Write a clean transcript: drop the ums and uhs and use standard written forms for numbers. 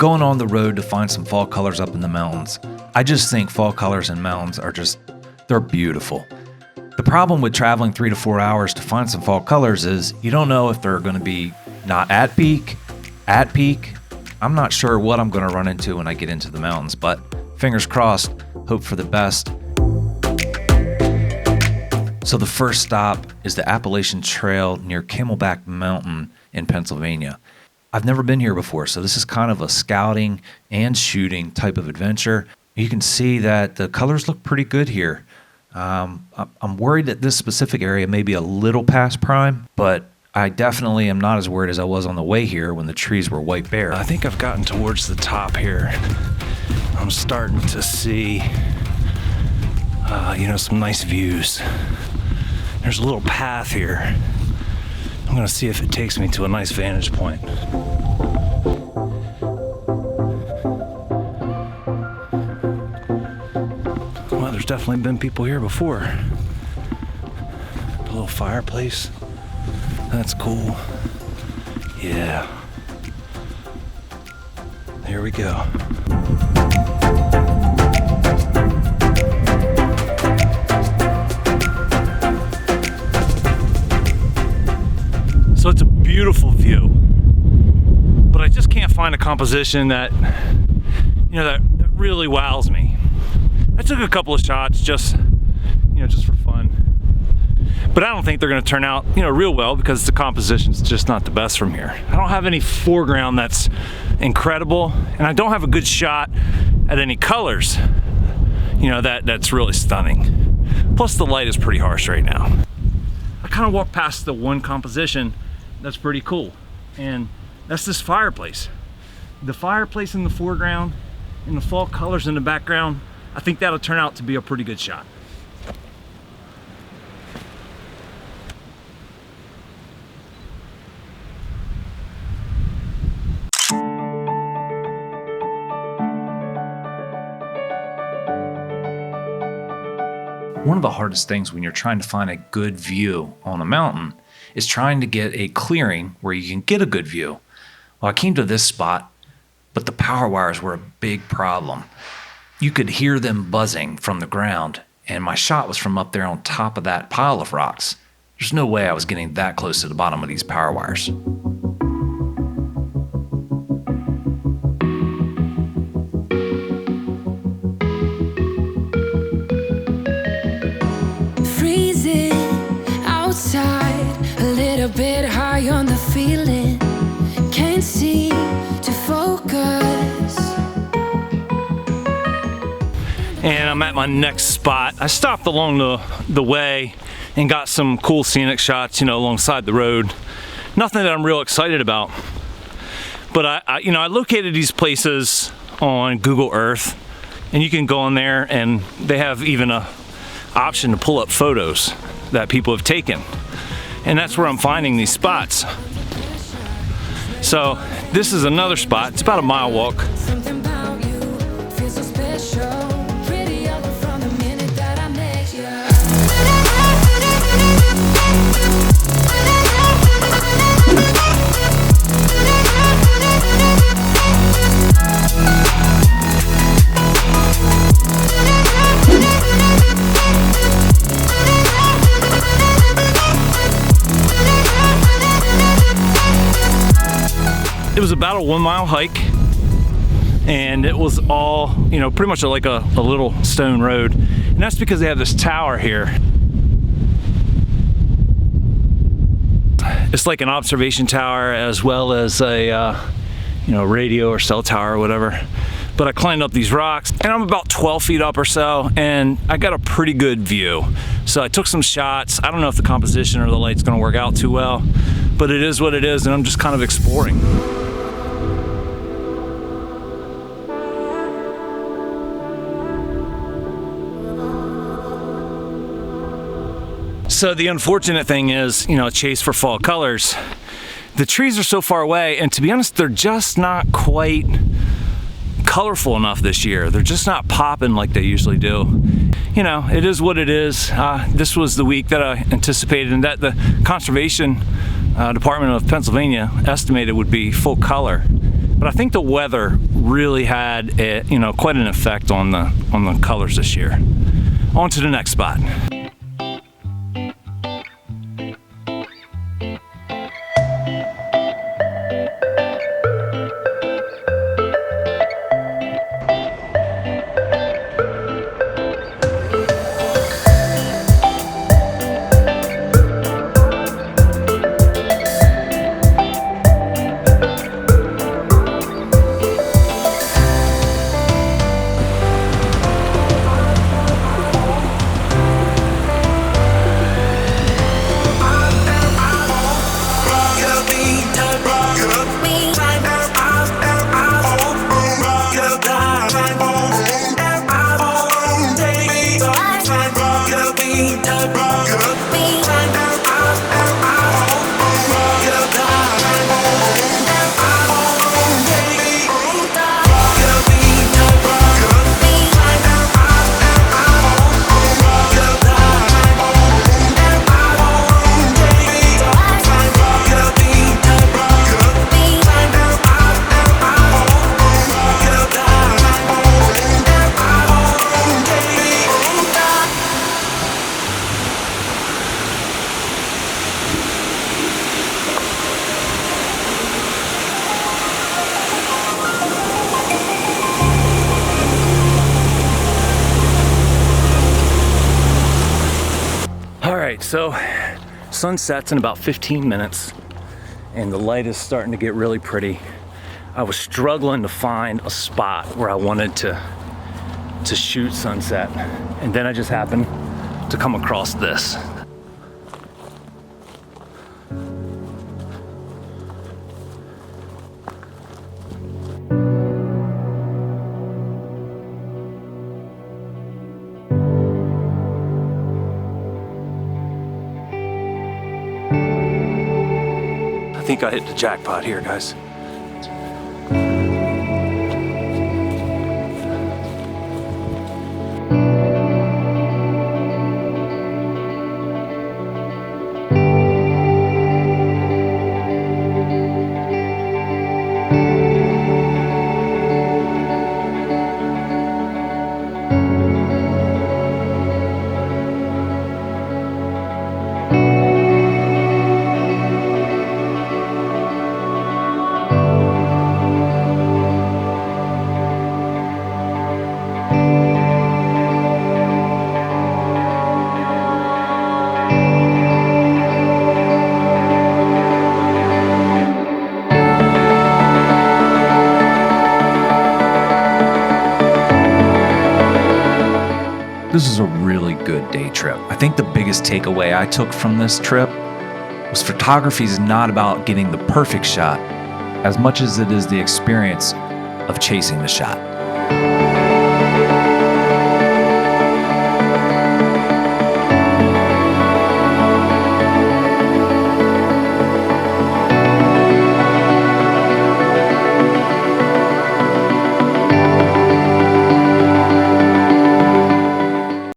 going on the road to find some fall colors up in the mountains. I just think fall colors in mountains are they're beautiful. The problem with traveling 3 to 4 hours to find some fall colors is you don't know if they're going to be not at peak, at peak. I'm not sure what I'm going to run into when I get into the mountains, but fingers crossed, hope for the best. So the first stop is the Appalachian Trail near Camelback Mountain in Pennsylvania. I've never been here before, so this is kind of a scouting and shooting type of adventure. You can see that the colors look pretty good here. I'm worried that this specific area may be a little past prime, but I definitely am not as worried as I was on the way here when the trees were white bare. I think I've gotten towards the top here. I'm starting to see, some nice views. There's a little path here. I'm gonna see if it takes me to a nice vantage point. Well, there's definitely been people here before. A little fireplace. That's cool. Yeah. Here we go. So it's a beautiful view, but I just can't find a composition that really wows me. I took a couple of shots just for fun, but I don't think they're going to turn out real well because the composition's just not the best from here. I don't have any foreground that's incredible, and I don't have a good shot at any colors that's really stunning. Plus the light is pretty harsh right now. I kind of walked past the one composition that's pretty cool, and that's this fireplace. The fireplace in the foreground and the fall colors in the background, I think that'll turn out to be a pretty good shot. One of the hardest things when you're trying to find a good view on a mountain is trying to get a clearing where you can get a good view. Well, I came to this spot, but the power wires were a big problem. You could hear them buzzing from the ground, and my shot was from up there on top of that pile of rocks. There's no way I was getting that close to the bottom of these power wires. A bit high on the feeling, can't seem to focus. And I'm at my next spot. I stopped along the way and got some cool scenic shots, alongside the road. Nothing that I'm real excited about. But I located these places on Google Earth, and you can go on there and they have even a option to pull up photos that people have taken. And that's where I'm finding these spots. So this is another spot. It's about a mile walk. It was about a 1 mile hike, and it was all, pretty much like a little stone road. And that's because they have this tower here. It's like an observation tower as well as a, radio or cell tower or whatever. But I climbed up these rocks, and I'm about 12 feet up or so, and I got a pretty good view. So I took some shots. I don't know if the composition or the light's gonna work out too well, but it is what it is, and I'm just kind of exploring. So the unfortunate thing is, a chase for fall colors. The trees are so far away, and to be honest, they're just not quite colorful enough this year. They're just not popping like they usually do. It is what it is. This was the week that I anticipated, and that the Conservation Department of Pennsylvania estimated would be full color. But I think the weather really had quite an effect on the colors this year. On to the next spot. So sun sets in about 15 minutes and the light is starting to get really pretty. I was struggling to find a spot where I wanted to shoot sunset, and then I just happened to come across this. I think I hit the jackpot here, guys. This is a really good day trip. I think the biggest takeaway I took from this trip was photography is not about getting the perfect shot as much as it is the experience of chasing the shot.